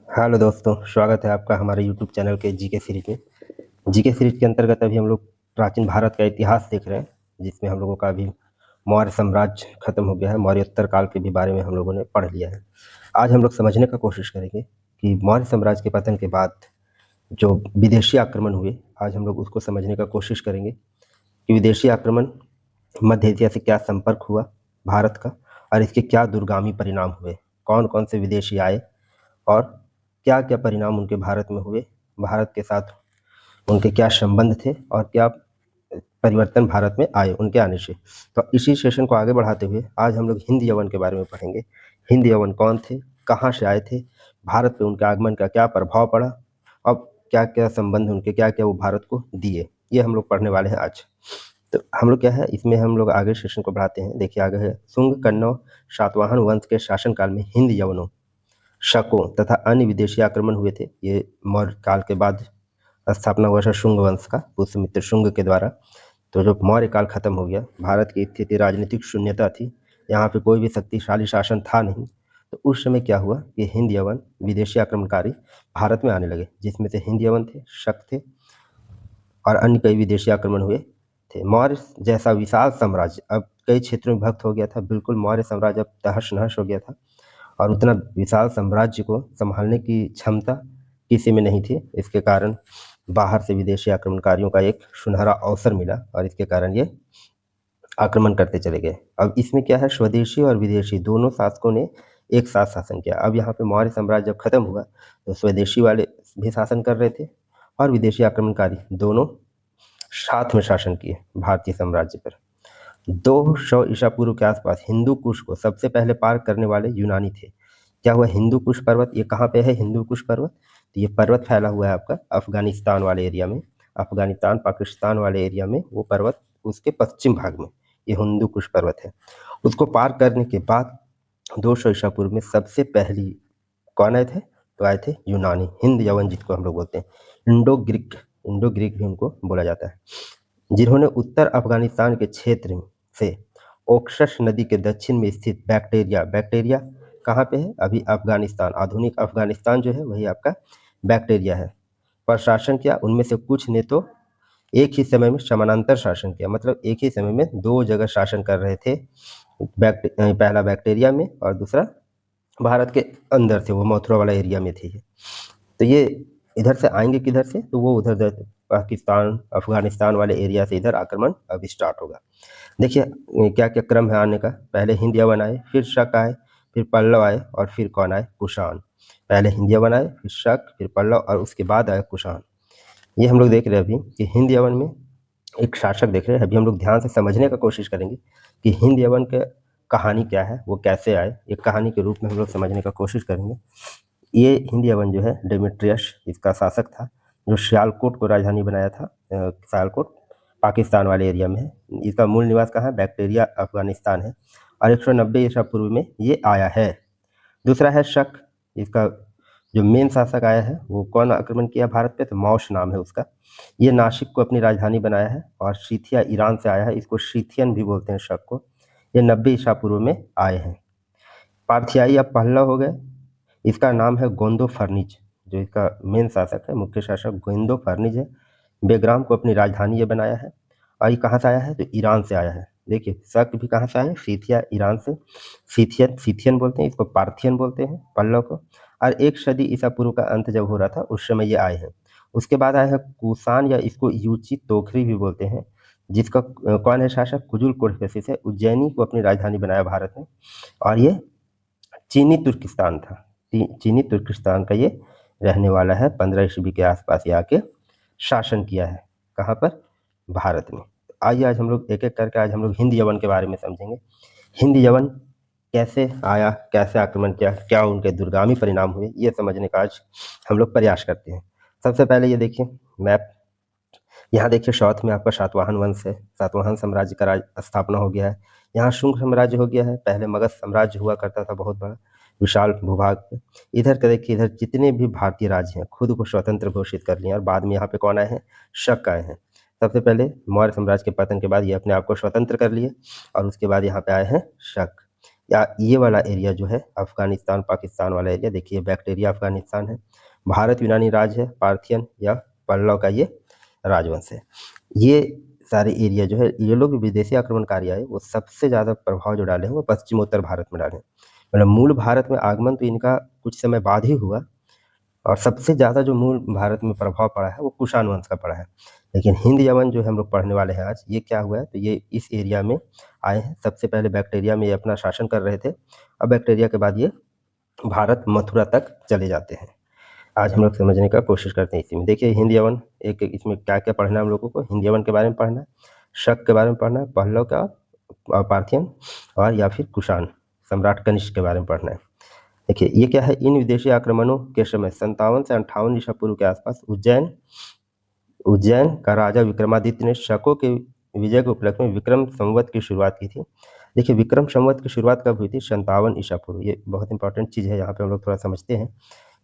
Hello दोस्तों, स्वागत है आपका हमारे यूट्यूब चैनल के जीके सीरीज में। जीके सीरीज के अंतर्गत अभी हम लोग प्राचीन भारत का इतिहास देख रहे हैं, जिसमें हम लोगों का अभी मौर्य साम्राज्य खत्म हो गया है। मौर्योत्तर काल के भी बारे में हम लोगों ने पढ़ लिया है। आज हम लोग समझने का कोशिश करेंगे कि मौर्य साम्राज्य के पतन के बाद जो विदेशी आक्रमण हुए, आज हम लोग उसको समझने का कोशिश करेंगे कि विदेशी आक्रमण मध्य एशिया से क्या संपर्क हुआ भारत का, और इसके क्या दूरगामी परिणाम हुए। कौन कौन से विदेशी आए और क्या क्या परिणाम उनके भारत में हुए, भारत के साथ उनके क्या संबंध थे और क्या परिवर्तन भारत में आए उनके आने से। तो इसी सेशन को आगे बढ़ाते हुए आज हम लोग हिंद यवन के बारे में पढ़ेंगे। हिंद यवन कौन थे, कहाँ से आए थे, भारत पे उनके आगमन का क्या प्रभाव पड़ा, अब क्या क्या संबंध उनके, क्या क्या वो भारत को दिए, ये हम लोग पढ़ने वाले हैं आज। तो हम लोग क्या है, इसमें हम लोग आगे सेशन को बढ़ाते हैं। देखिए आगे है, शुंग कन्नौज सातवाहन वंश के शासनकाल में हिंद यवनों, शकों तथा अन्य विदेशी आक्रमण हुए थे। ये मौर्य काल के बाद स्थापना हुआ था शुंग वंश का, पुष्यमित्र शुंग के द्वारा। तो जब मौर्य काल खत्म हो गया, भारत की स्थिति राजनीतिक शून्यता थी, यहाँ पे कोई भी शक्तिशाली शासन था नहीं। तो उस समय क्या हुआ कि हिंद यवन विदेशी आक्रमणकारी भारत में आने लगे, जिसमें से हिंद यवन थे, शक थे और अन्य कई विदेशी आक्रमण हुए थे। मौर्य जैसा विशाल साम्राज्य अब कई क्षेत्रों में विभक्त हो गया था। बिल्कुल मौर्य साम्राज्य अब तहस नहस हो गया था और उतना विशाल साम्राज्य को संभालने की क्षमता किसी में नहीं थी। इसके कारण बाहर से विदेशी आक्रमणकारियों का एक सुनहरा अवसर मिला और इसके कारण ये आक्रमण करते चले गए। अब इसमें क्या है, स्वदेशी और विदेशी दोनों शासकों ने एक साथ शासन किया। अब यहाँ पे मौर्य साम्राज्य जब खत्म हुआ तो स्वदेशी वाले भी शासन कर रहे थे और विदेशी आक्रमणकारी दोनों साथ में शासन किए भारतीय साम्राज्य पर। 200 ईसा पूर्व के आसपास हिंदू कुश को सबसे पहले पार करने वाले यूनानी थे। क्या हुआ, हिंदू कुश पर्वत, ये कहाँ पे है हिंदू कुश पर्वत? तो ये पर्वत फैला हुआ है आपका अफगानिस्तान वाले एरिया में, अफगानिस्तान पाकिस्तान वाले एरिया में वो पर्वत, उसके पश्चिम भाग में ये हिंदू कुश पर्वत है। उसको पार करने के बाद 200 ईसा पूर्व में सबसे पहली कौन आए थे? तो आए थे यूनानी, हिंद यवन जिसको हम लोग बोलते हैं, इंडो ग्रीक, इंडो ग्रीक भी उनको बोला जाता है, जिन्होंने उत्तर अफगानिस्तान के क्षेत्र से ओक्सस नदी के दक्षिण में स्थित बैक्टेरिया, बैक्टेरिया कहाँ पे है? अभी अफगानिस्तान, आधुनिक अफगानिस्तान जो है वही आपका बैक्टेरिया है, पर शासन किया। उनमें से कुछ ने तो एक ही समय में समानांतर शासन किया, मतलब एक ही समय में दो जगह शासन कर रहे थे। पहला बैक्टेरिया में और दूसरा भारत के अंदर थे, वो मथुरा वाला एरिया में थे। तो ये इधर से आएंगे किधर से? तो वो उधर पाकिस्तान अफगानिस्तान वाले एरिया से इधर आक्रमण अब स्टार्ट होगा। देखिए क्या क्या क्रम है आने का। पहले हिंद यवन आए, फिर शक आए, फिर पल्लव आए और फिर कौन आए? कुषाण। पहले हिंद यवन आए, फिर शक, फिर पल्लव और उसके बाद आए कुषाण। ये हम लोग देख रहे हैं अभी कि हिंद यवन में एक शासक देख रहे हैं। अभी हम लोग ध्यान से समझने का कोशिश करेंगे कि हिंद यवन के कहानी क्या है, वो कैसे आए, एक कहानी के रूप में हम लोग समझने का कोशिश करेंगे। ये हिंद यवन जो है डेमेट्रियस इसका शासक था, जो सियालकोट को राजधानी बनाया था। सियालकोट पाकिस्तान वाले एरिया में है। इसका मूल निवास कहाँ है? बैक्टेरिया अफगानिस्तान है और 190 ईसा पूर्व में ये आया है। दूसरा है शक, इसका जो मेन शासक आया है वो कौन आक्रमण किया भारत पे? तो मौश नाम है उसका। ये नासिक को अपनी राजधानी बनाया है और सीथिया ईरान से आया है, इसको सीथियन भी बोलते हैं शक को। ये 90 ईसा पूर्व में आए हैं। पार्थियाई अब पहला हो गए, इसका नाम है गोंदो फर्निज, जो इसका मेन शासक है, मुख्य शासक गोंदो फर्निज है। बेग्राम को अपनी राजधानी ये बनाया है और ये कहाँ से आया है? तो ईरान से आया है। देखिए शक भी कहाँ से आया है? सीथिया ईरान से। सीथियन, सीथियन बोलते हैं इसको, पार्थियन बोलते हैं पल्लव को। और 1 सदी ईसा पूर्व का अंत जब हो रहा था उस समय ये आए हैं। उसके बाद आया है कुषाण, या इसको यूची तोखरी भी बोलते हैं, जिसका कौन है शासक? कुजुल कोर्फेसिस है। उज्जैनी को अपनी राजधानी बनाया भारत में और ये चीनी तुर्किस्तान था, चीनी तुर्किस्तान का ये रहने वाला है। 15 ईस्वी के आसपास ये आके शासन किया है। कहाँ पर? भारत में। आइए आज हम लोग एक एक करके आज हम लोग हिंद यवन के बारे में समझेंगे। हिंद यवन कैसे आया, कैसे आक्रमण किया, क्या उनके दूरगामी परिणाम हुए, ये समझने का आज हम लोग प्रयास करते हैं। सबसे पहले ये देखिए मैप, यहाँ देखिए साउथ में आपका सातवाहन वंश है, सातवाहन साम्राज्य का राज स्थापना हो गया है। यहाँ शुंग साम्राज्य हो गया है, पहले मगध साम्राज्य हुआ करता था, बहुत बड़ा विशाल भूभाग पे। इधर का देखिए, इधर जितने भी भारतीय राज्य हैं खुद को स्वतंत्र घोषित कर लिए और बाद में यहाँ पे कौन आए हैं? शक आए हैं। सबसे पहले मौर्य साम्राज्य के पतन के बाद ये अपने आप को स्वतंत्र कर लिए और उसके बाद यहाँ पे आए हैं शक। या ये वाला एरिया जो है अफगानिस्तान पाकिस्तान वाला एरिया, देखिए बैक्टीरिया अफगानिस्तान है, भारत यूनानी राज है, पार्थियन या पल्लव का ये राजवंश है। ये सारे एरिया जो है, ये लोग विदेशी आक्रमणकारी आए, वो सबसे ज़्यादा प्रभाव जो डाले हैं वो पश्चिमोत्तर भारत में डाले हैं। मतलब मूल भारत में आगमन तो इनका कुछ समय बाद ही हुआ, और सबसे ज़्यादा जो मूल भारत में प्रभाव पड़ा है वो कुषाण वंश का पड़ा है। लेकिन हिंद यवन जो हम लोग पढ़ने वाले हैं आज, ये क्या हुआ है, तो ये इस एरिया में आए हैं। सबसे पहले बैक्टीरिया में ये अपना शासन कर रहे थे, और बैक्टीरिया के बाद ये भारत मथुरा तक चले जाते हैं। आज हम लोग समझने का कोशिश करते हैं इसी में। देखिए हिंद यवन, एक इसमें क्या क्या पढ़ना है हम लोगों को, हिंद यवन के बारे में पढ़ना है, शक के बारे में पढ़ना है, पल्लव का और पार्थियन, और या फिर कुषाण सम्राट कनिष्क के बारे में पढ़ना है। देखिए ये क्या है, इन विदेशी आक्रमणों के समय 57 से 58 ईसा पूर्व के आसपास उज्जैन उज्जैन का राजा विक्रमादित्य ने शकों के विजय के उपलक्ष्य में विक्रम संवत की शुरुआत की थी। देखिए विक्रम संवत की शुरुआत कब हुई थी, 57 ईसा पूर्व। ये बहुत इंपॉर्टेंट चीज़ है, यहाँ पे हम लोग थोड़ा समझते हैं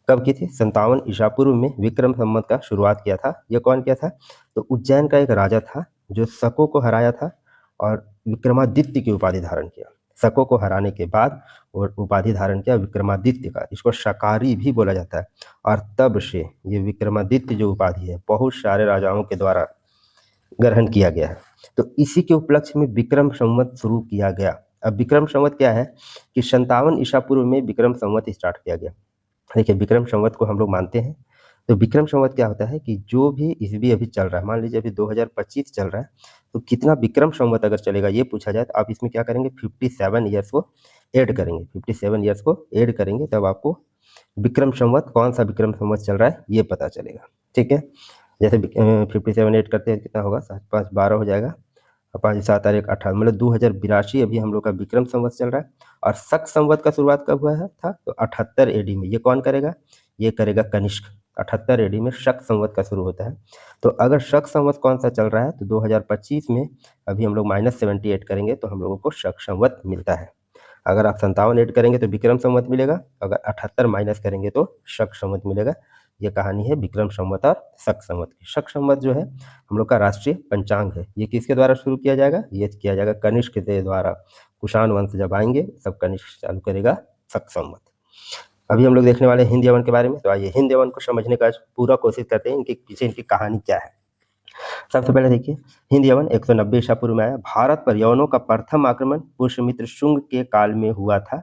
कब की थी। 57 ईसा पूर्व में विक्रम संवत का शुरुआत किया था। ये कौन किया था, तो उज्जैन का एक राजा था जो शकों को हराया था और विक्रमादित्य की उपाधि धारण किया। शकों को हराने के बाद और उपाधि धारण किया विक्रमादित्य का, इसको शकारी भी बोला जाता है। और तब से ये विक्रमादित्य जो उपाधि है बहुत सारे राजाओं के द्वारा ग्रहण किया गया है। तो इसी के उपलक्ष्य में विक्रम संवत शुरू किया गया। अब विक्रम संवत क्या है कि 57 ईसा पूर्व में विक्रम संवत स्टार्ट किया गया। देखिए विक्रम संवत को हम लोग मानते हैं। तो विक्रम संवत क्या होता है कि जो भी ईस्वी अभी चल रहा है, मान लीजिए अभी 2025 चल रहा है, तो कितना विक्रम संवत अगर चलेगा ये पूछा जाए, तो आप इसमें क्या करेंगे, 57 ईयर्स को ऐड करेंगे। 57 ईयर्स को ऐड करेंगे तब आपको विक्रम संवत, कौन सा विक्रम संवत चल रहा है ये पता चलेगा। ठीक है, जैसे 57 ऐड करते हैं कितना होगा, 7 5 12 हो जाएगा, और 5 7 8 18, मतलब 2082 अभी हम लोग का विक्रम संवत चल रहा है। और शक संवत का शुरुआत कब हुआ है था, तो 78 एडी में। ये कौन करेगा, ये करेगा कनिष्क। 78 एडी में शक संवत का शुरू होता है। तो अगर शक संवत कौन सा चल रहा है, तो 2025 में अभी हम लोग -78 करेंगे तो हम लोगों को शक संवत मिलता है। अगर आप 57 ऐड करेंगे तो विक्रम संवत मिलेगा, अगर 78 माइनस करेंगे तो शक संवत मिलेगा। ये कहानी है विक्रम संवत और शक संवत की। शक संवत जो है हम लोग का राष्ट्रीय पंचांग है। ये किसके द्वारा शुरू किया जाएगा, ये किया जाएगा कनिष्क के द्वारा। कुषाण वंश जब आएंगे सब कनिष्क चालू करेगा शक संवत। अभी हम लोग देखने वाले हैं हिंद यवन के बारे में। तो आइए हिंद यवन को समझने का पूरा कोशिश करते हैं, इनके पीछे इनकी कहानी क्या है। सबसे पहले देखिए हिंद यवन 190 ईसा पूर्व में आया। भारत पर यवनों का प्रथम आक्रमण पुष्यमित्र शुंग के काल में हुआ था।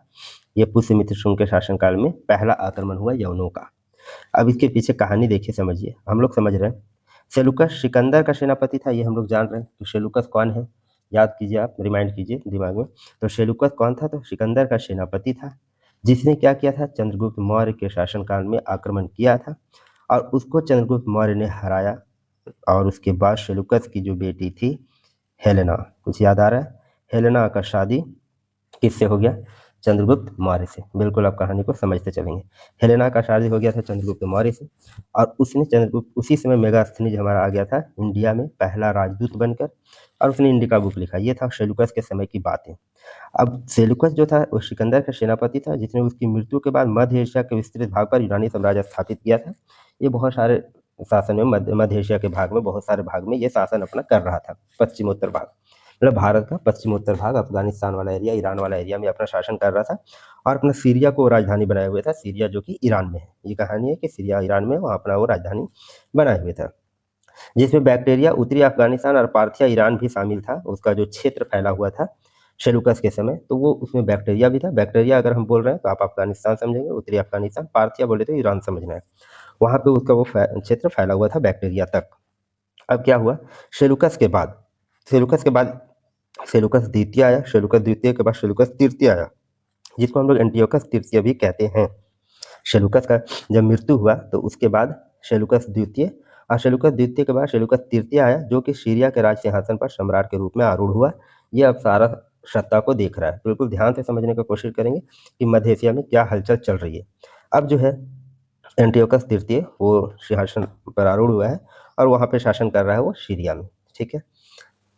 ये पुष्यमित्र शुंग के शासनकाल में पहला आक्रमण हुआ यवनों का। अब इसके पीछे कहानी देखिए, समझिए। हम लोग समझ रहे हैं सेलुकस सिकंदर का सेनापति था, ये हम लोग जान रहे हैं। तो सेलुकस कौन है, याद कीजिए, आप रिमाइंड कीजिए दिमाग में। तो सेलुकस कौन था, तो सिकंदर का सेनापति था, जिसने क्या किया था, चंद्रगुप्त मौर्य के शासनकाल में आक्रमण किया था और उसको चंद्रगुप्त मौर्य ने हराया। और उसके बाद सेलुकस की जो बेटी थी हेलेना, कुछ याद आ रहा है, हेलेना का शादी किससे हो गया, चंद्रगुप्त मौर्य से। बिल्कुल आप कहानी को समझते चलेंगे। हेलेना का शादी हो गया था चंद्रगुप्त मौर्य से, और उसने चंद्रगुप्त, उसी समय मेगास्थनीज हमारा आ गया था इंडिया में पहला राजदूत बनकर, और उसने इंडिका बुक लिखा। ये था सेलुकस के समय की बातें। अब सेलुकस जो था वो सिकंदर का सेनापति था, जिसने उसकी मृत्यु के बाद मध्य एशिया के विस्तृत भाग पर यूनानी साम्राज्य स्थापित किया था। ये बहुत सारे शासन में मध्य एशिया के भाग में, बहुत सारे भाग में ये शासन अपना कर रहा था। पश्चिमोत्तर भाग, मतलब भारत का पश्चिमोत्तर भाग, अफगानिस्तान वाला एरिया, ईरान वाला एरिया में अपना शासन कर रहा था, और अपना सीरिया को राजधानी बनाए हुए था। सीरिया जो कि ईरान में है, ये कहानी है कि सीरिया ईरान में, वहाँ अपना वो राजधानी बनाए हुए था, जिसमें बैक्टीरिया उत्तरी अफगानिस्तान और पार्थिया ईरान भी शामिल था। उसका जो क्षेत्र फैला हुआ था सेलुकस के समय, तो वो उसमें बैक्टीरिया भी था। बैक्टीरिया अगर हम बोल रहे हैं तो आप अफगानिस्तान समझेंगे, उत्तरी अफगानिस्तान। पार्थिया बोले तो ईरान समझना है। वहाँ पे उसका वो क्षेत्र फैला हुआ था बैक्टीरिया तक। अब क्या हुआ, सेलुकस के बाद सेलुकस के बाद सेलुकस द्वितीय आया। सेलुकस द्वितीय के बाद सेलुकस तृतीय आया, जिसको हम लोग एंटियोकस तृतीय भी कहते हैं। सेलुकस का जब मृत्यु हुआ तो उसके बाद सेलुकस द्वितीय, और सेलुकस द्वितीय के बाद सेलुकस तृतीय आया, जो कि सीरिया के राज सिंहासन पर सम्राट के रूप में आरूढ़ हुआ। ये अब सारा सत्ता को देख रहा है। बिल्कुल ध्यान से समझने की कोशिश करेंगे कि मध्य एशिया में क्या हलचल चल रही है। अब जो है एंटियोकस तृतीय वो सिंहासन पर आरूढ़ हुआ है, और वहाँ पे शासन कर रहा है वो सीरिया में। ठीक है,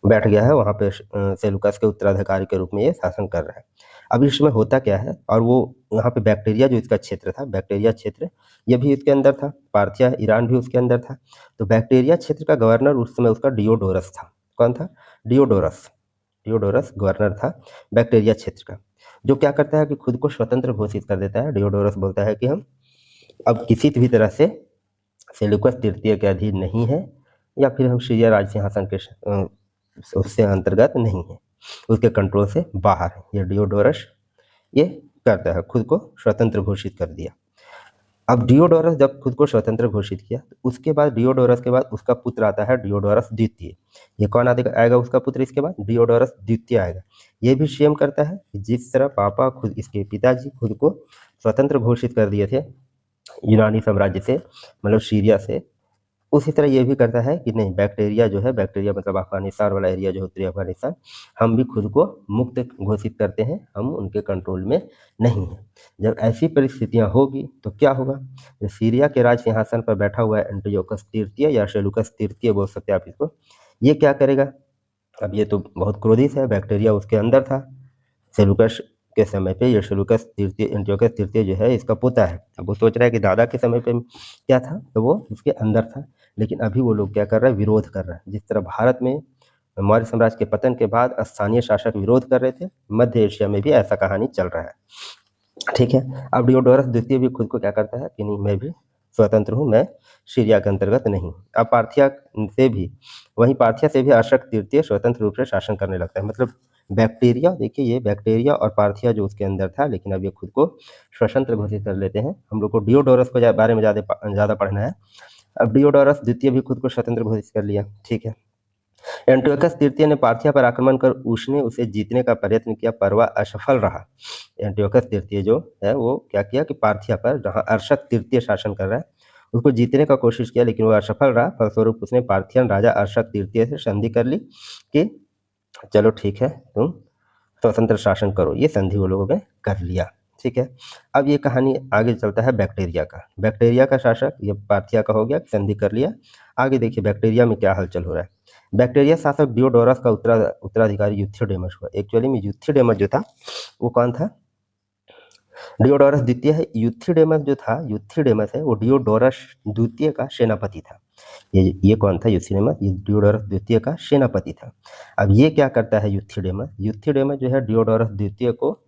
बैठ गया है वहाँ पे, सेलुकस के उत्तराधिकारी के रूप में ये शासन कर रहा है। अब इसमें होता क्या है, और वो यहाँ पे बैक्टीरिया जो इसका क्षेत्र था, बैक्टीरिया क्षेत्र, ये भी इसके अंदर था। पार्थिया ईरान भी उसके अंदर था। तो बैक्टीरिया क्षेत्र का गवर्नर उस समय उसका डियोडोरस था। कौन था, डियोडोरस। डियोडोरस गवर्नर था बैक्टीरिया क्षेत्र का। जो क्या करता है कि खुद को स्वतंत्र घोषित कर देता है। डियोडोरस बोलता है कि हम अब किसी भी तरह से सेल्यूकस तृतीय के अधीन नहीं है, या फिर हम सीरिया राज सिंहासन के उससे अंतर्गत नहीं है, उसके कंट्रोल से बाहर है। ये डियोडोरस ये करता है, खुद को स्वतंत्र घोषित कर दिया। अब डियोडोरस जब खुद को स्वतंत्र घोषित किया तो उसके बाद डियोडोरस के बाद उसका पुत्र आता है डियोडोरस द्वितीय। ये कौन आएगा उसका पुत्र इसके बाद? डियोडोरस द्वितीय आएगा। ये भी सेम करता है कि जिस तरह पापा खुद इसके पिताजी खुद को स्वतंत्र घोषित कर दिए थे यूनानी साम्राज्य से, मतलब सीरिया से, उसी तरह ये भी करता है कि नहीं, बैक्टीरिया जो है, बैक्टीरिया मतलब अफगानिस्तान वाला एरिया जो उत्तरी अफगानिस्तान, हम भी खुद को मुक्त घोषित करते हैं, हम उनके कंट्रोल में नहीं हैं। जब ऐसी परिस्थितियां होगी तो क्या होगा? जो सीरिया के राज सिंहासन पर बैठा हुआ है एंटियोकस तृतीय या सेलूकस तृतीय बोल सकते हैं आप इसको, ये क्या करेगा? अब ये तो बहुत क्रोधित है, बैक्टीरिया उसके अंदर था सेलूकस के समय पे। ये सेलूकस तृतीय, एंटियोकस तृतीय जो है इसका पोता है। अब वो सोच रहा है कि दादा के समय पे क्या था, तो वो उसके अंदर था, लेकिन अभी वो लोग क्या कर रहे हैं? विरोध कर रहे हैं। जिस तरह भारत में मौर्य साम्राज्य के पतन के बाद स्थानीय शासक विरोध कर रहे थे, मध्य एशिया में भी ऐसा कहानी चल रहा है। ठीक है। अब डियोडोरस द्वितीय भी खुद को क्या करता है कि नहीं, मैं भी स्वतंत्र हूँ, मैं सीरिया के अंतर्गत नहीं। अब पार्थिया से भी, वहीं पार्थिया से भी अशोक तृतीय स्वतंत्र रूप से शासन करने लगता है। मतलब बैक्टीरिया, देखिए ये बैक्टीरिया और पार्थिया जो उसके अंदर था, लेकिन अब ये खुद को स्वतंत्र घोषित कर लेते हैं। हम लोग को डियोडोरस के बारे में ज़्यादा पढ़ना है। अब डियोडोरस द्वितीय भी खुद को स्वतंत्र घोषित कर लिया। ठीक है। एंटियोकस तृतीय ने पार्थिया पर आक्रमण कर उसने उसे जीतने का प्रयत्न किया, पर वह असफल रहा। एंटियोकस तृतीय जो है वो क्या किया कि पार्थिया पर, जहाँ अर्शक तृतीय शासन कर रहा है, उसको जीतने का कोशिश किया, लेकिन वह असफल रहा। फलस्वरूप उसने पार्थियन राजा अर्शक तृतीय से संधि कर ली कि चलो ठीक है, तुम स्वतंत्र शासन करो। ये संधि वो लोगों ने कर लिया। ठीक है। अब ये कहानी आगे चलता है बैक्टीरिया का। बैक्टीरिया का शासक, ये पार्थिया का हो गया, संधि कर लिया। आगे देखिए बैक्टीरिया में क्या हलचल हो रहा है। बैक्टीरिया शासक डियोडोरस का उत्तराधिकारी यूथिडेमस हुआ। एक्चुअली में यूथिडेमस जो था वो कौन था? डियोडोरस द्वितीय है। यूथिडेमस जो था, यूथिडेमस है, वो डियोडोरस द्वितीय का सेनापति था। ये कौन था? यूथिडेमस, ये डियोडोरस द्वितीय का सेनापति था। अब ये क्या करता है यूथिडेमस? यूथिडेमस जो है डियोडोरस द्वितीय को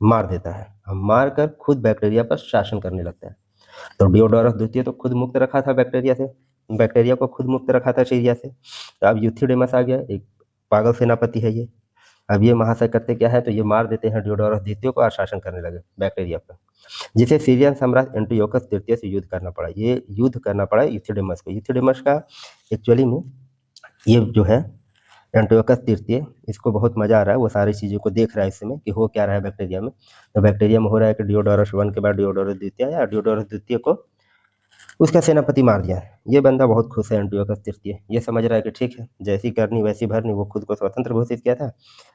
मार देता है। अब मारकर खुद बैक्टीरिया पर शासन करने लगता है। तो डियोडोरस द्वितीय तो खुद मुक्त रखा था बैक्टीरिया से, बैक्टीरिया को खुद मुक्त रखा था सीरिया से। तो अब यूथिडेमस आ गया, एक पागल सेनापति है ये। अब ये महाशय करते क्या है, तो ये मार देते हैं डियोडोरस द्वितीय को और शासन करने लगे बैक्टीरिया पर, जिसे सीरियन सम्राट एंटियोकस तृतीय से युद्ध करना पड़ा। ये युद्ध करना पड़ा यूथिडेमस को। यूथिडेमस का एक्चुअली में ये जो है एंटियोकस तृतीय, इसको बहुत मजा आ रहा है, वो सारी चीज़ों को देख रहा है इस समय कि हो क्या रहा है बैक्टीरिया में। तो बैक्टीरिया में हो रहा है कि डियोडोरस वन के बाद डियोडोरस द्वितीय आया, डियोडोरस द्वितीय को उसका सेनापति मार दिया। ये बंदा बहुत खुश है एंटियोकस तृतीय, ये समझ रहा है कि ठीक है, जैसी करनी वैसी भरनी। वो खुद को स्वतंत्र घोषित किया था,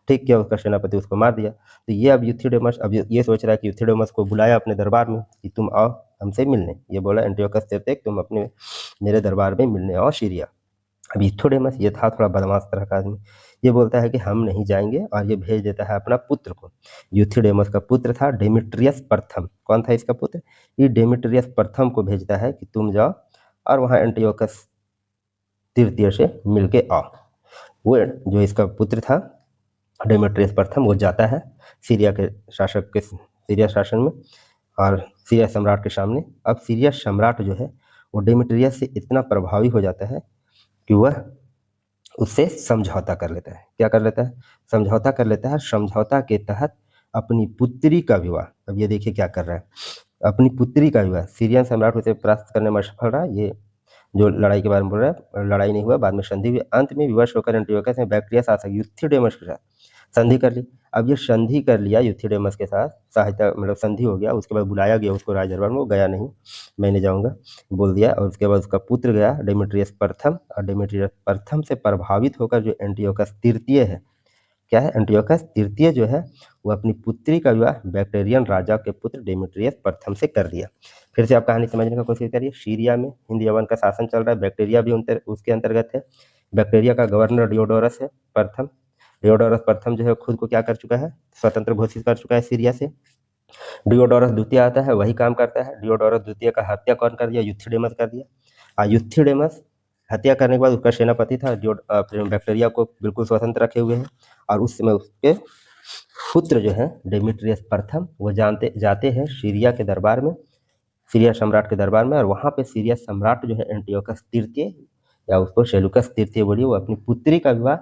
ठीक किया, उसका सेनापति उसको मार दिया। तो ये अब यूथिडेमस, अब ये सोच रहा है कि यूथिडेमस को बुलाया अपने दरबार में कि तुम आओ हमसे मिलने। ये बोला एंटियोकस तृतीय, तुम अपने मेरे दरबार में मिलने आओ सीरिया। अब यूथिडेमस ये था थोड़ा बदमाश तरह का आदमी, ये बोलता है कि हम नहीं जाएंगे, और ये भेज देता है अपना पुत्र को। यूथिडेमस का पुत्र था डेमेट्रियस प्रथम। कौन था इसका पुत्र? ये डेमेट्रियस प्रथम को भेजता है कि तुम जाओ और वहाँ एंटियोकस तृतीय से मिलके आओ। वो जो इसका पुत्र था डेमेट्रियस प्रथम, वो जाता है सीरिया के शासक के, सीरिया शासन में, और सीरिया सम्राट के सामने। अब सीरिया सम्राट जो है वो डेमेट्रियस से इतना प्रभावी हो जाता है कि वह उससे समझौता कर लेता है। क्या कर लेता है? समझौता कर लेता है। समझौता के तहत अपनी पुत्री का विवाह, अब ये देखिए क्या कर रहा है, अपनी पुत्री का विवाह सीरियन सम्राट उसे परास्त करने में सफल रहा। ये जो लड़ाई के बारे में बोल रहा है, लड़ाई नहीं हुआ, बाद में संधि हुई। अंत में विवश होकर एंटियोकस ने बैक्टीरिया शासक यूथिडेमस के साथ संधि कर ली। अब ये संधि कर लिया यूथिडेमस के साथ, सहायता मतलब संधि हो गया। उसके बाद बुलाया गया उसको राज दरबार में, वो गया नहीं, मैं नहीं जाऊँगा बोल दिया। और उसके बाद उसका पुत्र गया डेमेट्रियस प्रथम, और डेमेट्रियस प्रथम से प्रभावित होकर जो एंटियोकस तृतीय है, क्या है, एंटियोकस तृतीय जो है वो अपनी पुत्री का विवाह बैक्टेरियन राजा के पुत्र डेमेट्रियस प्रथम से कर दिया। फिर से आप कहानी समझने का कोशिश करिए। सीरिया में हिंद यवन का शासन चल रहा है, बैक्टीरिया भी उसके अंतर्गत है। बैक्टीरिया का गवर्नर डियोडोरस है प्रथम। डियोडोरस प्रथम जो है खुद को क्या कर चुका है, स्वतंत्र घोषित कर चुका है सीरिया से। डियोडोरस द्वितीय आता है, वही काम करता है। डियोडोरस द्वितीय का हत्या कौन कर दिया? यूथिडेमस कर दिया। यूथिडेमस हत्या करने के बाद उसका सेनापति था जो बैक्टीरिया को बिल्कुल स्वतंत्र रखे हुए हैं, और उस समय उसके पुत्र जो है डेमेट्रियस प्रथम, वो जाते हैं सीरिया के दरबार में, सीरिया सम्राट के दरबार में, और वहाँ पे सीरिया सम्राट जो है एंटियोकस तृतीय, या उसको सेलुकस तृतीय बोलिए, वो अपनी पुत्री का विवाह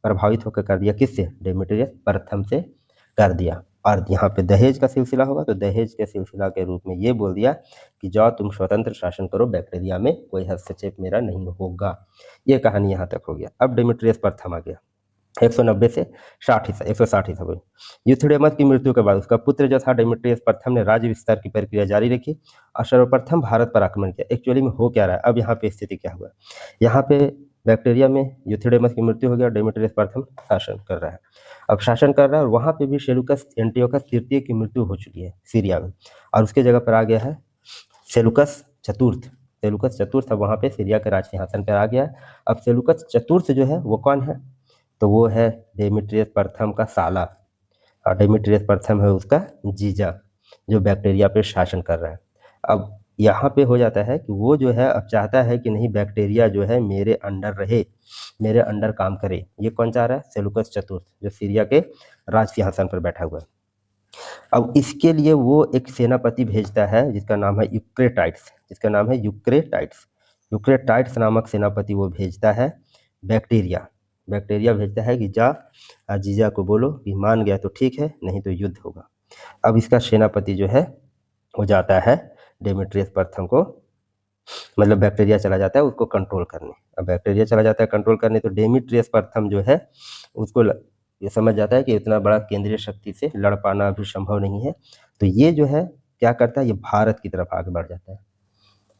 प्रभावित होकर कर दिया, किससे? डेमेट्रियस प्रथम से कर दिया। और यहाँ पे दहेज का सिलसिला होगा, तो दहेज के सिलसिला के रूप में ये बोल दिया कि जाओ तुम स्वतंत्र शासन करो, बैक्टीरिया में कोई हस्तक्षेप मेरा नहीं होगा। ये कहानी यहाँ तक हो गया। अब डेमेट्रियस प्रथम आ गया 190 से 60 ईसा 160 ईसा में। यूथिडेमस की मृत्यु के बाद उसका पुत्र जो था डेमेट्रियस प्रथम ने राज्य विस्तार की प्रक्रिया जारी रखी और सर्वप्रथम भारत पर आक्रमण किया। एक्चुअली में हो क्या रहा है, अब यहाँ पे स्थिति क्या हुआ, यहाँ पे बैक्टीरिया में यूथिडेमस की मृत्यु हो गया, डेमेट्रियस प्रथम शासन कर रहा है। अब शासन कर रहा है, और वहाँ पे भी सेलुकस एंटियोकस तृतीय की मृत्यु हो चुकी है सीरिया में, और उसके जगह पर आ गया है सेलुकस चतुर्थ। सेलुकस चतुर्थ अब वहाँ पे सीरिया के राज सिंहासन पर आ गया है। अब सेलुकस चतुर्थ जो है वो कौन है, तो वो है डेमेट्रियस प्रथम का साला, और डेमेट्रियस प्रथम है उसका जीजा, जो बैक्टीरिया पे शासन कर रहा है। अब यहाँ पे हो जाता है कि वो जो है अब चाहता है कि नहीं, बैक्टीरिया जो है मेरे अंडर रहे, मेरे अंडर काम करे। ये कौन चाह रहा है? सेलुकस चतुर्थ, जो सीरिया के राज सिंहासन पर बैठा हुआ है। अब इसके लिए वो एक सेनापति भेजता है जिसका नाम है यूक्रेटाइट्स, जिसका नाम है यूक्रेटाइट्स। यूक्रेटाइट्स नामक सेनापति वो भेजता है बैक्टीरिया, बैक्टीरिया भेजता है कि जा जीजा को बोलो कि मान गया तो ठीक है, नहीं तो युद्ध होगा। अब इसका सेनापति जो है वो जाता है डेमेट्रियस प्रथम को, मतलब बैक्टीरिया चला जाता है उसको कंट्रोल करने। अब बैक्टीरिया चला जाता है कंट्रोल करने, तो डेमेट्रियस प्रथम जो है उसको ये समझ जाता है कि इतना बड़ा केंद्रीय शक्ति से लड़ पाना भी संभव नहीं है, तो ये जो है क्या करता है, ये भारत की तरफ आगे बढ़ जाता है।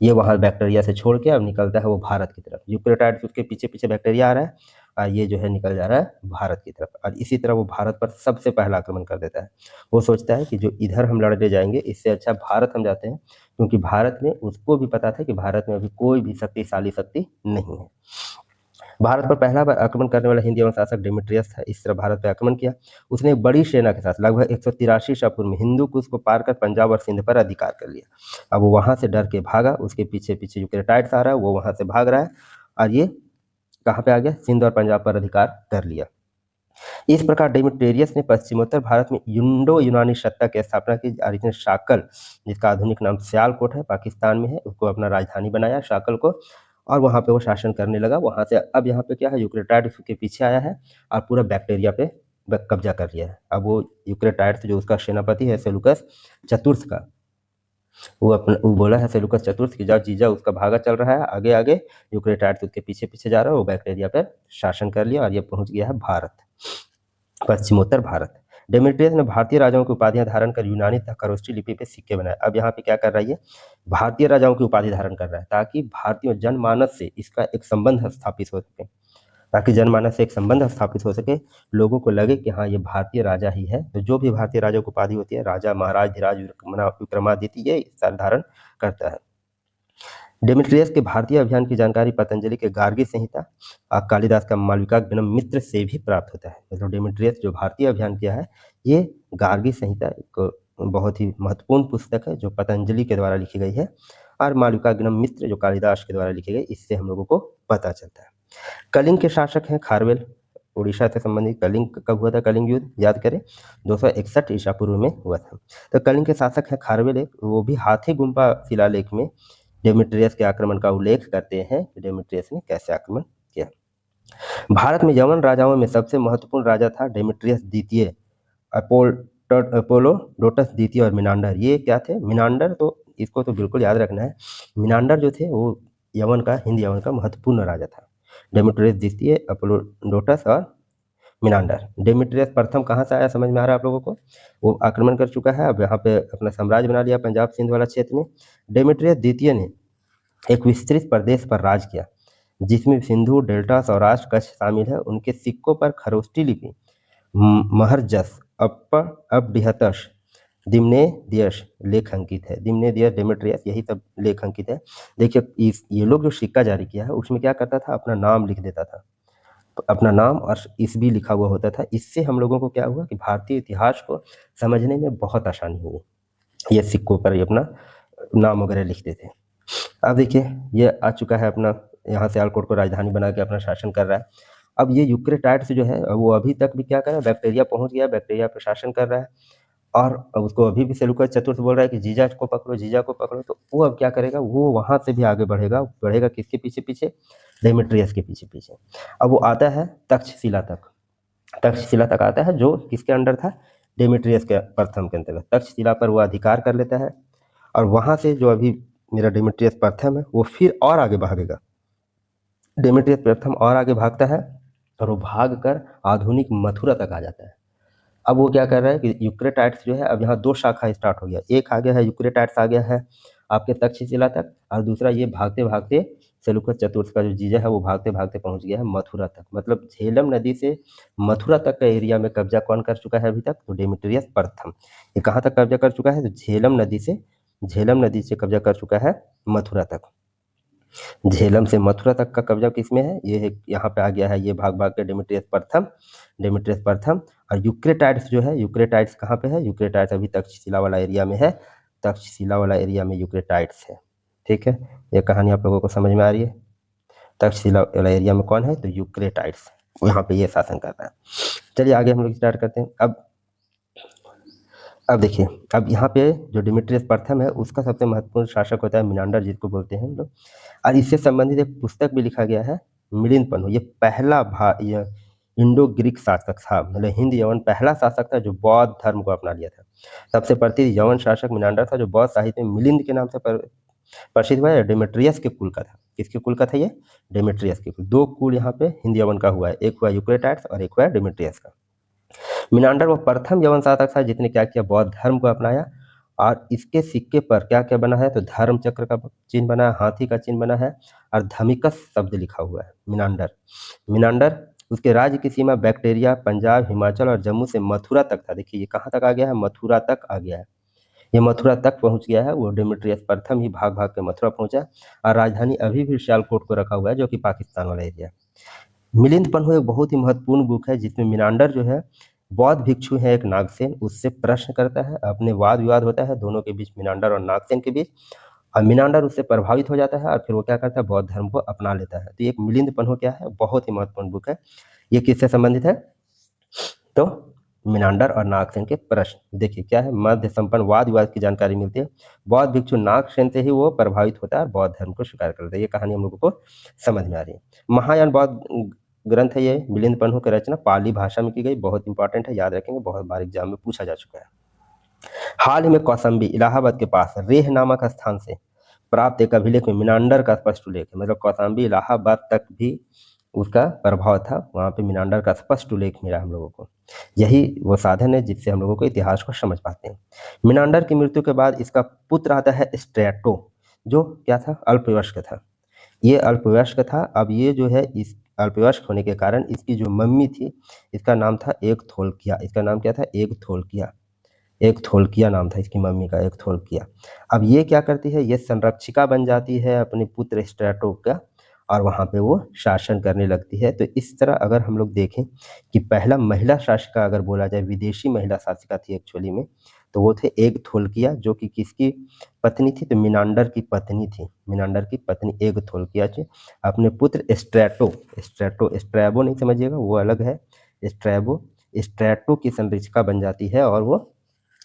ये वहाँ बैक्टीरिया से छोड़ के अब निकलता है वो भारत की तरफ। यूक्रेटाइड्स उसके पीछे पीछे बैक्टीरिया आ रहा है, और ये जो है निकल जा रहा है भारत की तरफ, और इसी तरह वो भारत पर सबसे पहला आक्रमण कर देता है। वो सोचता है कि जो इधर हम लड़ने जाएंगे इससे अच्छा भारत हम जाते हैं, क्योंकि भारत में उसको भी पता था कि भारत में अभी कोई भी शक्तिशाली शक्ति नहीं है। भारत पर पहला बार आक्रमण करने वाला हिंदी एवं शासक डेमेट्रियस था। इस तरह भारत पर आक्रमण किया। उसने एक बड़ी सेना के साथ लगभग 183 ईसा पूर्व में हिंदू कुश को पार कर पंजाब और सिंध पर अधिकार कर लिया। अब वो वहां से डर के भागा, उसके पीछे पीछे यूक्रेटाइड्स आ रहा है, वो वहां से भाग रहा है, और ये कहाँ पे आ गया, सिंध और पंजाब पर अधिकार कर लिया। इस प्रकार डेमेट्रियस ने पश्चिमोत्तर भारत में इंडो यूनानी सत्ता की स्थापना की, और इसने शाकल, जिसका आधुनिक नाम सियालकोट है, पाकिस्तान में है, उसको अपना राजधानी बनाया शाकल को, और वहाँ पे वो शासन करने लगा। वहाँ से अब यहाँ पे क्या है, यूक्रेटाइड्स के पीछे आया है और पूरा बैक्टीरिया पे कब्जा कर लिया है। अब वो यूक्रेटाइड्स जो उसका सेनापति है सेलुकस चतुर्थ का, वो बोला है सेलुकस चतुर्थ की जाओ जीजा, उसका भागा चल रहा है आगे आगे, यूक्रेटाइड्स उसके पीछे पीछे जा रहा है, वो बैक्टीरिया पर शासन कर लिया और ये पहुंच गया है भारत, पश्चिमोत्तर भारत। डेमेट्रियस ने भारतीय राजाओं की उपाधियां धारण कर यूनानी तथा खरोष्ठी लिपि पे सिक्के बनाए। अब यहाँ पे क्या कर रहा है, ये भारतीय राजाओं की उपाधि धारण कर रहा है, ताकि भारतीय जनमानस से इसका एक संबंध स्थापित हो सके, ताकि जनमानस से एक संबंध स्थापित हो सके, लोगों को लगे कि हाँ ये भारतीय राजा ही है। तो जो भी भारतीय राजाओं की उपाधि होती है, राजा, महाराज, धीराज, विक्रमादित्य, ये धारण करता है। डेमेट्रियस के भारतीय अभियान की जानकारी पतंजलि के गार्गी संहिता और कालिदास का मालविकाग्नियम मित्र से भी प्राप्त होता है। मतलब डेमेट्रियस जो भारतीय अभियान किया है, ये गार्गी संहिता एक बहुत ही महत्वपूर्ण पुस्तक है जो पतंजलि के द्वारा लिखी गई है, और मालविकाग्नियम मित्र जो कालिदास के द्वारा लिखी गई, इससे हम लोगों को पता चलता है। कलिंग के शासक हैं खारवेल, उड़ीसा से संबंधित। कलिंग कब हुआ था, कलिंग युद्ध याद करें 261 ईसा पूर्व में हुआ था। तो कलिंग के शासक हैं खारवेल, एक वो भी हाथी गुम्फा शिलालेख में डेमेट्रियस के आक्रमण का उल्लेख करते हैं कि डेमेट्रियस ने कैसे आक्रमण किया। भारत में यवन राजाओं में सबसे महत्वपूर्ण राजा था डेमेट्रियस द्वितीय, अपोलोडोटस द्वितीय और मिनांडर। ये क्या थे, मिनांडर, तो इसको तो बिल्कुल याद रखना है। मिनांडर जो थे वो यवन का, हिंद यवन का महत्वपूर्ण राजा था। डेमेट्रियस द्वितीय, अपोलोडोटस और मिनांडर। डेमेट्रियस प्रथम कहाँ से आया, समझ में आ रहा है आप लोगों को? वो आक्रमण कर चुका है, अब यहाँ पे अपना साम्राज्य बना लिया पंजाब सिंध वाला क्षेत्र में। डेमेट्रियस द्वितीय ने एक विस्तृत प्रदेश पर राज किया, जिसमें सिंधु, डेल्टा, सौराष्ट्र, कच्छ शामिल है। उनके सिक्कों पर खरोष्ठी लिपि, महरजस, अपर, अपडिहतश, दिम्नेदियस लेख अंकित है। दिम्नेदियस, डेमेट्रियस, यही सब लेख अंकित है। देखिए ये लोग जो सिक्का जारी किया है उसमें क्या करता था, अपना नाम लिख देता था, अपना नाम और ईस्वी लिखा हुआ होता था। इससे हम लोगों को क्या हुआ कि भारतीय इतिहास को समझने में बहुत आसानी हुई। ये सिक्कों पर ये अपना नाम वगैरह लिखते थे। अब देखिए ये आ चुका है अपना, यहाँ सियालकोट को राजधानी बना के अपना शासन कर रहा है। अब ये यूक्रेटाइड्स जो है वो अभी तक भी क्या कर रहा है, बैक्टीरिया पहुंच गया, बैक्टीरिया प्रशासन कर रहा है, और उसको अभी भी सेलूकस चतुर्थ बोल रहा है कि जीजा को पकड़ो, जीजा को पकड़ो। तो वो अब क्या करेगा, वो वहां से भी आगे बढ़ेगा, बढ़ेगा किसके पीछे पीछे, डेमेट्रियस के पीछे पीछे। अब वो आता है तक्षशिला तक, तक्षशिला तक आता है, जो किसके अंडर था, डेमेट्रियस के प्रथम के अंतर्गत। तक्षशिला पर वो अधिकार कर लेता है, और वहां से जो अभी मेरा डेमेट्रियस प्रथम है वो फिर और आगे भागेगा, डेमेट्रियस प्रथम और आगे भागता है, और वो भाग कर आधुनिक मथुरा तक आ जाता है। अब वो क्या कर रहा है कि यूक्रेटाइड्स जो है, अब यहाँ दो शाखा स्टार्ट हो गया, एक आ गया है यूक्रेटाइड्स आ गया है आपके तक्षशिला तक, और दूसरा ये भागते भागते सेलूकस चतुर्थ का जो जीजा है वो भागते भागते पहुंच गया है मथुरा तक। मतलब झेलम नदी से मथुरा तक का एरिया में कब्जा कौन कर चुका है अभी तक, तो डेमेट्रियस प्रथम। ये कहाँ तक कब्जा कर चुका है, तो झेलम नदी से कब्जा कर चुका है मथुरा तक। झेलम से मथुरा तक का कब्जा किसमें है, ये है यहाँ पे आ गया है, ये भाग भाग के डेमेट्रियस प्रथम, डेमेट्रियस प्रथम। और यूक्रेटाइड्स जो है, यूक्रेटाइड्स कहाँ पे है, यूक्रेटाइड्स अभी तक्षशिला वाला एरिया में है, तक्षशिला वाला एरिया में यूक्रेटाइड्स है। ठीक है, ये कहानी आप लोगों को समझ में आ रही है। तक्षशिला वाला एरिया में कौन है, तो यूक्रेटाइड्स, यहाँ पे ये शासन कर रहा है। चलिए आगे हम लोग स्टार्ट करते हैं। अब देखिए, अब यहाँ पे जो डिमिट्रियस प्रथम है उसका सबसे महत्वपूर्ण शासक होता है मिनांडर, जिसको बोलते हैं हम लोग। और इससे संबंधित एक पुस्तक भी लिखा गया है, मिलिंद पन्हु। ये पहला ये इंडो ग्रीक शासक था, मतलब हिंद यवन पहला शासक था जो बौद्ध धर्म को अपना लिया था। सबसे प्रसिद्ध यवन शासक मिनांडर था, जो बौद्ध साहित्य में मिलिंद के नाम से प्रसिद्ध हुआ है। डेमेट्रियस के कुल का था। किसके कुल का था ये, डेमेट्रियस के कुल। दो कुल यहाँ पे हिंद यवन का हुआ है, एक हुआ यूक्रेटाइड्स और एक हुआ डेमेट्रियस का। मिनांडर वो प्रथम यवन शासक था जिसने क्या किया, बौद्ध धर्म को अपनाया। और इसके सिक्के पर क्या क्या बना है, तो धर्म चक्र का चिन्ह बना है, हाथी का चिन्ह बना है, और धमिकस शब्द लिखा हुआ है। मिनांडर, मिनांडर उसके राज्य की सीमा बैक्टेरिया, पंजाब, हिमाचल और जम्मू से मथुरा तक था। देखिए ये कहाँ तक आ गया है, मथुरा तक आ गया है। ये मथुरा तक पहुंच गया है। वो डेमेट्रियस प्रथम ही भाग भाग के मथुरा पहुंचा, और राजधानी अभी भी सियालकोट को रखा हुआ है, जो कि पाकिस्तान वाला एरिया। मिलिंद पन्हु एक बहुत ही महत्वपूर्ण बुक है, जिसमें मिनांडर जो है, बौद्ध भिक्षु है एक नागसेन, उससे प्रश्न करता है, अपने वाद विवाद होता है दोनों के बीच, मिनांडर और नागसेन के बीच। और मिनांडर उससे प्रभावित हो जाता है, और फिर वो क्या करता है, बौद्ध धर्म को अपना लेता है। तो ये एक मिलिंद पन्हु क्या है, बहुत ही महत्वपूर्ण बुक है। ये किससे संबंधित है, तो मिनांडर और नागसेन के प्रश्न। देखिए क्या है, मध्य संपन्न वाद विवाद की जानकारी मिलती है। बौद्ध भिक्षु नागसेन से ही वो प्रभावित होता है और बौद्ध धर्म को स्वीकार करता है। ये कहानी हम लोगों को समझ में आ रही है। महायान बौद्ध ग्रंथ है ये, मिलिंद पन्हु की रचना पाली भाषा में की गई, बहुत इंपॉर्टेंट है, याद रखेंगे, बहुत बार एग्जाम में पूछा जा चुका है। हाल ही में कौसंबी इलाहाबाद के पास रेह नामक स्थान से प्राप्त एक अभिलेख में मिनांडर का स्पष्ट उल्लेख है। मतलब कौसंबी इलाहाबाद तक भी उसका प्रभाव था, वहाँ पे मिनांडर का स्पष्ट उल्लेख मिला हम लोगों को। यही वो साधन है जिससे हम लोगों को इतिहास को समझ पाते हैं। मिनांडर की मृत्यु के बाद इसका पुत्र आता है स्ट्रेटो, जो क्या था, अल्पवयस्क था। ये अल्पवयस्क था। अब ये जो है, इस अल्पवयस्क होने के कारण इसकी जो मम्मी थी, इसका नाम था एक थोलकिया। इसका नाम क्या था, एक थोलकिया। एक थोलकिया नाम था इसकी मम्मी का, एक थोलकिया। अब ये क्या करती है, ये संरक्षिका बन जाती है अपने पुत्र स्ट्रेटो का, और वहाँ पे वो शासन करने लगती है। तो इस तरह अगर हम लोग देखें कि पहला महिला शासिका अगर बोला जाए, विदेशी महिला शासिका थी एक्चुअली में, तो वो थे एक थोलकिया, जो कि किसकी पत्नी थी, तो मिनांडर की पत्नी थी। मिनांडर की पत्नी एक थोलकिया थी। अपने पुत्र स्ट्रेटो, स्ट्रैबो नहीं समझिएगा, वो अलग है, स्ट्रैबो, स्ट्रेटो की संरक्षिका बन जाती है और वो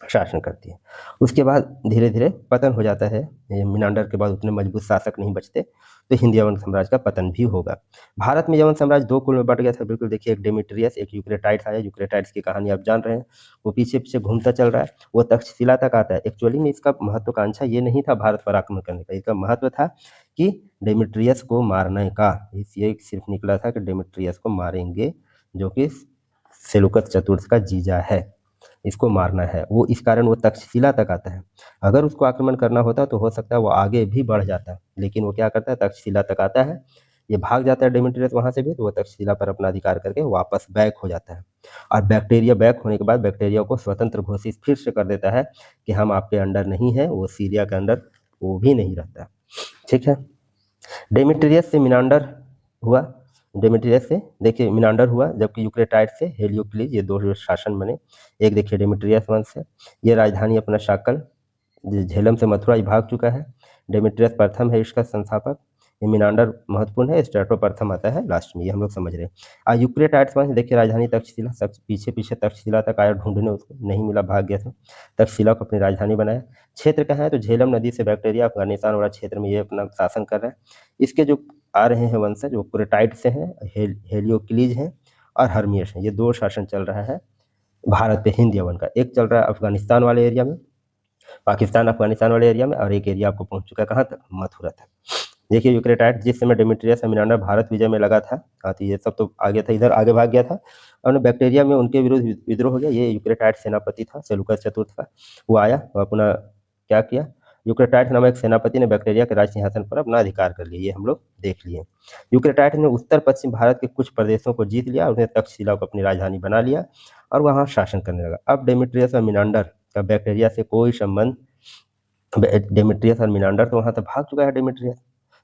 शासन करती है। उसके बाद धीरे धीरे पतन हो जाता है। ये मिनांडर के बाद उतने मजबूत शासक नहीं बचते, तो हिंद यवन साम्राज्य का पतन भी होगा। भारत में यवन साम्राज्य दो कुल में बट गया था, बिल्कुल। देखिए, एक डेमेट्रियस, एक यूक्रेटाइड्स आया। यूक्रेटाइड्स की कहानी आप जान रहे हैं, वो पीछे पीछे घूमता चल रहा है, वो तक्षशिला तक आता है। एक्चुअली में इसका महत्वाकांक्षा ये नहीं था भारत पर आक्रमण करने का, इसका महत्व था कि डेमेट्रियस को मारने का। ये सिर्फ निकला था कि डेमेट्रियस को मारेंगे, जो कि सेलुकस चतुर्थ का जीजा है, इसको मारना है। वो इस कारण वो तक्षशिला तक आता है। अगर उसको आक्रमण करना होता तो हो सकता है वो आगे भी बढ़ जाता, लेकिन वो क्या करता है, तक्षशिला तक आता है, ये भाग जाता है डेमेट्रियस वहां से भी, तो वो तक्षशिला पर अपना अधिकार करके वापस बैक हो जाता है। और बैक्टीरिया बैक होने के बाद बैक्टीरिया को स्वतंत्र घोषित फिर से कर देता है कि हम आपके अंडर नहीं है, वो सीरिया के अंडर वो भी नहीं रहता। ठीक है, डेमेट्रियस से मिनांडर हुआ। डेमेट्रियस से देखिए मिनांडर हुआ, जबकि यूक्रेटाइड्स से हेलियोक्लिस, ये दो शासन बने। एक देखिए डेमेट्रियस वंश है, ये राजधानी अपना शाकल, झेलम से मथुरा भाग चुका है। डेमेट्रियस प्रथम है इसका संस्थापक। ये मिनांडर महत्वपूर्ण है, स्ट्रेटो प्रथम आता है लास्ट में, ये हम लोग समझ रहे हैं। यूक्रेटाइड्स वंश देखिए राजधानी तक्षशिला, पीछे पीछे तक्षशिला तक आया ढूंढने, उसको नहीं मिला, भाग गया था, तक्षशिला को अपनी राजधानी बनाया। क्षेत्र कहाँ है तो झेलम नदी से बैक्टीरिया अफगानिस्तान वाला क्षेत्र में ये अपना शासन कर रहा है। इसके जो आ रहे हैं वंशज वो कुरेटाइट से हैं, हेलियोक्लीज हैं और हर्मियस हैं। ये दो शासन चल रहा है भारत पे हिंद यवन का। एक चल रहा है अफगानिस्तान वाले एरिया में, पाकिस्तान अफगानिस्तान वाले एरिया में, और एक एरिया आपको पहुंच चुका है कहाँ तक, मथुरा तक। देखिए यूक्रेटाइड जिस समय डेमेट्रियस मिनांडर भारत विजय में लगा था, हाँ तो ये सब तो आगे था, इधर आगे भाग गया था और बैक्टीरिया में उनके विरुद्ध विद्रोह हो गया। ये यूक्रेटाइड सेनापति था, सेलुकस चतुर्थ का, वो आया और अपना क्या किया, यूक्रेटाइड नामक एक सेनापति ने बैक्टीरिया के राज सिंहासन पर अपना अधिकार कर लिया, ये हम लोग देख लिए। यूक्रेटाइड ने उत्तर पश्चिम भारत के कुछ प्रदेशों को जीत लिया, उन्हें तक्षशिला को अपनी राजधानी बना लिया और वहाँ शासन करने लगा। अब डेमेट्रियस और मिनांडर का बैक्टीरिया से कोई संबंध, डेमेट्रियस और मिनांडर तो वहाँ से भाग चुका है, डेमेट्रियस,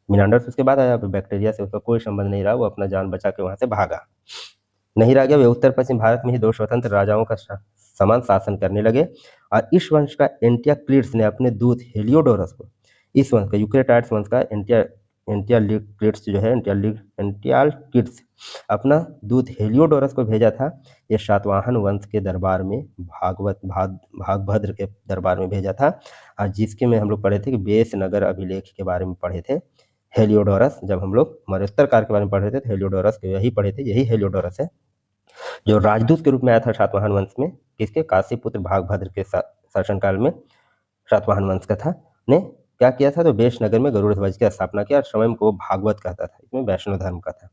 मिनांडर से उसके बाद आया, बैक्टीरिया से उसका कोई संबंध नहीं रहा, वो अपना जान बचा के वहाँ से भागा, नहीं रह गया। वे उत्तर पश्चिम भारत में ही दो स्वतंत्र राजाओं का समान शासन करने लगे और इस वंश का एंटियाक्लिड्स ने अपने दूत हेलियोडोरस को, इस वंश का यूक्रेटाइड्स वंश का एंटियाक्लिड्स जो है, एंटियाक्लिड्स अपना दूत हेलियोडोरस को भेजा था। ये सातवाहन वंश के दरबार में, भागभद्र के दरबार में भेजा था, और जिसके में हम लोग पढ़े थे कि बेस नगर अभिलेख के बारे में पढ़े थे। हेलियोडोरस, जब हम लोग मौर्योत्तर काल के बारे में पढ़ रहे थे तो हेलियोडोरस के यही पढ़े थे, यही हेलियोडोरस है जो राजदूत के रूप में आया था सातवाहन वंश में, किसके, काशीपुत्र भागभद्र के शासनकाल में सातवाहन वंश का था, ने क्या किया था तो बेश नगर में गरुड़ ध्वज की स्थापना किया और स्वयं को भागवत कहता था, इसमें वैष्णव धर्म का था।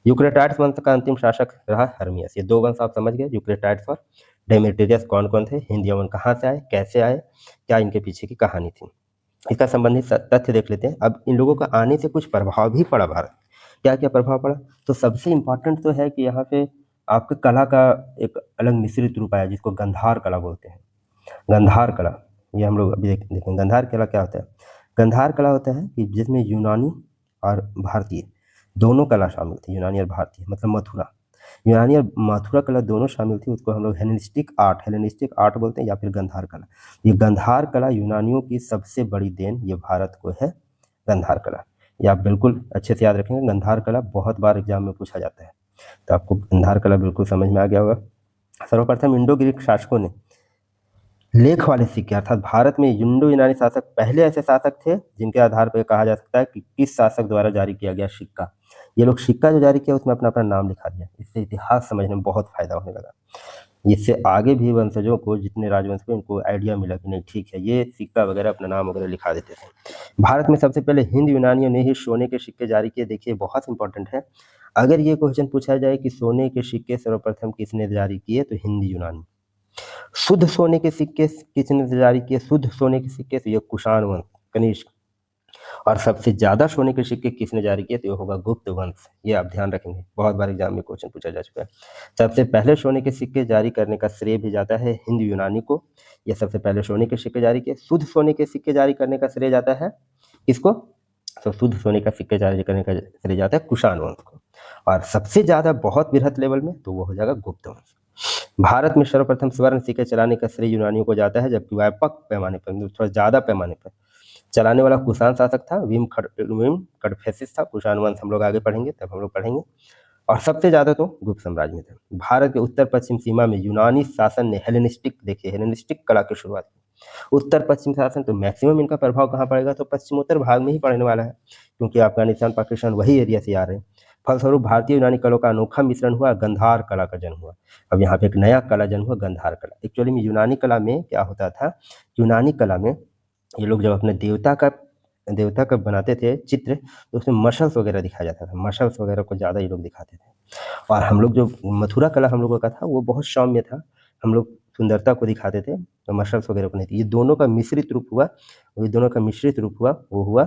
यूक्रेटाइड्स वंश का अंतिम शासक रहा हर्मियस। ये दो वंश आप समझ गए, यूक्रेटाइड्स और डेमेट्रियस कौन कौन थे, हिंद यवन कहाँ से आए, कैसे आए, क्या इनके पीछे की कहानी थी, इसका संबंधित तथ्य देख लेते हैं। अब इन लोगों का आने से कुछ प्रभाव भी पड़ा भारत, क्या क्या प्रभाव पड़ा, तो सबसे इम्पोर्टेंट तो है कि यहाँ पे आपके कला का एक अलग मिश्रित रूप आया जिसको गंधार कला बोलते हैं। गंधार कला, ये हम लोग अभी देखें गंधार कला क्या होता है। गंधार कला होता है कि जिसमें यूनानी और भारतीय दोनों कला शामिल थी, यूनानी और भारतीय मतलब मथुरा, यूनानी और मथुरा कला दोनों शामिल थी, उसको हम लोग हेलेनिस्टिक आर्ट बोलते हैं या फिर गंधार कला। ये गंधार कला यूनानियों की सबसे बड़ी देन ये भारत को है, गंधार कला। ये आप बिल्कुल अच्छे से याद रखेंगे, गंधार कला बहुत बार एग्जाम में पूछा जाता है, तो आपको गंधार कला बिल्कुल समझ में आ गया होगा। सर्वप्रथम इंडो ग्रीक शासकों ने लेख वाले सिक्के, अर्थात भारत में इंडो यूनानी शासक पहले ऐसे शासक थे जिनके आधार पर कहा जा सकता है कि किस शासक द्वारा जारी किया गया सिक्का। ये लोग सिक्का जो जारी किया उसमें अपना अपना नाम लिखा दिया, इससे इतिहास समझने में बहुत फायदा होने लगा। इससे आगे भी वंशजों को, जितने राजवंश थे उनको आइडिया मिला कि नहीं ठीक है, ये सिक्का वगैरह अपना नाम वगैरह लिखा देते थे। भारत में सबसे पहले हिंद यूनानियों ने ही सोने के सिक्के जारी किए। देखिए बहुत इंपॉर्टेंट है, अगर ये क्वेश्चन पूछा जाए कि सोने के सिक्के सर्वप्रथम किसने जारी किए तो हिंद यूनानी। शुद्ध सोने के सिक्के किसने जारी किए, शुद्ध सोने के सिक्के तो ये कुषाण वंश, कनिष्क। और सबसे ज्यादा सोने के सिक्के किसने जारी किए तो ये होगा गुप्त वंश, ये आप ध्यान रखेंगे, बहुत बार एग्जाम में क्वेश्चन पूछा जा चुका है। सबसे पहले सोने के सिक्के जारी करने का श्रेय भी जाता है हिंद यूनानी को, ये सबसे पहले सोने के सिक्के जारी किए। शुद्ध सोने के सिक्के जारी करने का श्रेय जाता है किसको, तो शुद्ध सोने का सिक्के जारी करने का श्रेय जाता है कुषाण वंश को। और सबसे ज्यादा बहुत बृहत लेवल में तो वो हो जाएगा गुप्त वंश। भारत में सर्वप्रथम स्वर्ण सिक्के चलाने का श्रेय यूनानियों को जाता है, जबकि व्यापक पैमाने पर, थोड़ा ज्यादा पैमाने पर चलाने वाला कुषाण शासक था, विम कडफेसिस था। कुषाण वंश हम लोग आगे पढ़ेंगे, तब हम लोग पढ़ेंगे। और सबसे ज्यादा तो गुप्त साम्राज्य में था। भारत के उत्तर पश्चिम सीमा में यूनानी शासन ने हेलेनिस्टिक, देखिए हेलेनिस्टिक कला की शुरुआत की। उत्तर पश्चिम शासन तो मैक्सिमम इनका प्रभाव कहाँ पड़ेगा तो पश्चिमोत्तर भाग में ही पड़ने वाला है, क्योंकि अफगानिस्तान पाकिस्तान वही एरिया से आ रहे हैं। फलस्वरूप भारतीय यूनानी कला का अनोखा मिश्रण हुआ, गंधार कला का जन्म हुआ। अब यहाँ पे एक नया कला जन्म हुआ, गंधार कला। एक्चुअली में यूनानी कला में क्या होता था, यूनानी कला में ये लोग जब अपने देवता का बनाते थे चित्र तो उसमें मसल्स वगैरह दिखाया जाता था, मसल्स वगैरह को ज़्यादा ये लोग दिखाते थे। और हम लोग जो मथुरा कला हम लोगों का था वो बहुत सौम्य था, हम लोग सुंदरता को दिखाते थे, तो मसल्स वगैरह को नहीं थी। ये दोनों का मिश्रित रूप हुआ, वो हुआ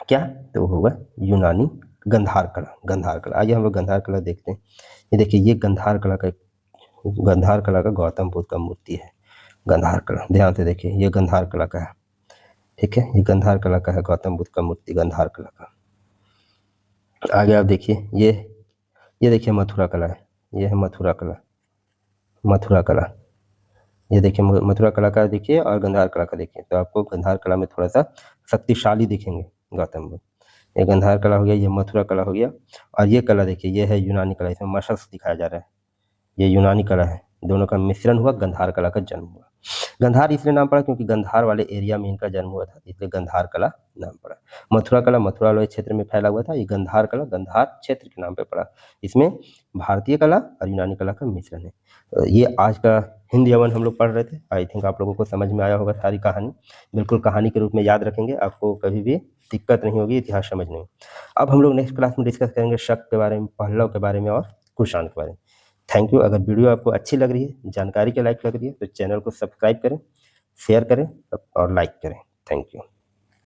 क्या, तो वो हुआ यूनानी गंधार कला। आइए हम लोग गंधार कला देखते हैं। ये देखिए, ये गंधार कला का गौतम बुद्ध का मूर्ति है। गंधार कला ध्यान से देखिए, ये गंधार कला का है, ठीक है, ये गंधार कला का है, गौतम बुद्ध का मूर्ति गंधार कला का। आगे आप देखिए, ये देखिए मथुरा कला है, ये है मथुरा कला। ये देखिए मथुरा कला का देखिए और गंधार कला का देखिए, तो आपको गंधार कला में थोड़ा सा शक्तिशाली दिखेंगे गौतम बुद्ध। ये गंधार कला हो गया, ये मथुरा कला हो गया, और ये कला देखिए, ये है यूनानी कला, इसमें मशक दिखाया जा रहा है, ये यूनानी कला है। दोनों का मिश्रण हुआ, गंधार कला का जन्म हुआ। गंधार इसलिए नाम पड़ा क्योंकि गंधार वाले एरिया में इनका जन्म हुआ था, इसलिए गंधार कला नाम पड़ा। मथुरा कला मथुरा वाले क्षेत्र में फैला हुआ था, ये गंधार कला गंधार क्षेत्र के नाम पे पड़ा। इसमें भारतीय कला और यूनानी कला का मिश्रण है। ये आज का हिंद यवन हम लोग पढ़ रहे थे। आई थिंक आप लोगों को समझ में आया होगा सारी कहानी। बिल्कुल कहानी के रूप में याद रखेंगे, आपको कभी भी दिक्कत नहीं होगी इतिहास समझने में। अब हम लोग नेक्स्ट क्लास में डिस्कस करेंगे शक के बारे में, पहलव के बारे में और कुषाण के बारे में। Thank you. अगर वीडियो आपको अच्छी लग रही है, जानकारी के लायक लग रही है, तो चैनल को सब्सक्राइब करें, शेयर करें और लाइक करें। Thank you.